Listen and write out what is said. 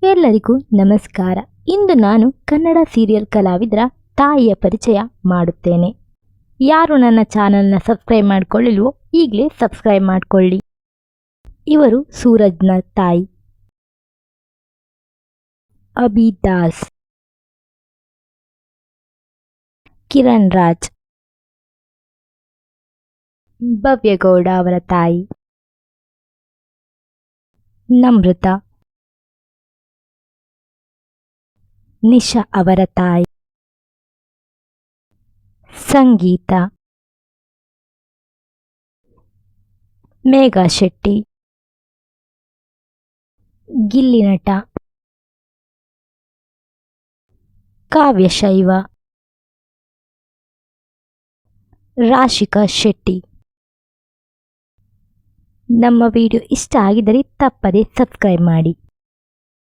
ಎಲ್ಲರಿಗೂ ನಮಸ್ಕಾರ. ಇಂದು ನಾನು ಕನ್ನಡ ಸೀರಿಯಲ್ ಕಲಾವಿದರ ತಾಯಿಯ ಪರಿಚಯ ಮಾಡುತ್ತೇನೆ. ಯಾರು ನನ್ನ ಚಾನಲ್ನ ಸಬ್ಸ್ಕ್ರೈಬ್ ಮಾಡಿಕೊಳ್ಳಿಲ್ವೋ ಈಗಲೇ ಸಬ್ಸ್ಕ್ರೈಬ್ ಮಾಡಿಕೊಳ್ಳಿ. ಇವರು ಸೂರಜ್ನ ತಾಯಿ ಅಭಿ ದಾಸ್, ಕಿರಣ್ ರಾಜ್, ಭವ್ಯಗೌಡ ಅವರ ತಾಯಿ ನಮೃತ, ನಿಶಾ ಅವರ ತಾಯಿ ಸಂಗೀತ, ಮೇಘಾ ಶೆಟ್ಟಿ, ಗಿಲ್ಲಿ ನಟ, ಕಾವ್ಯಶೈವ, ರಾಶಿಕಾ ಶೆಟ್ಟಿ. ನಮ್ಮ ವಿಡಿಯೋ ಇಷ್ಟ ಆಗಿದ್ದರೆ ತಪ್ಪದೆ ಸಬ್ಸ್ಕ್ರೈಬ್ ಮಾಡಿ.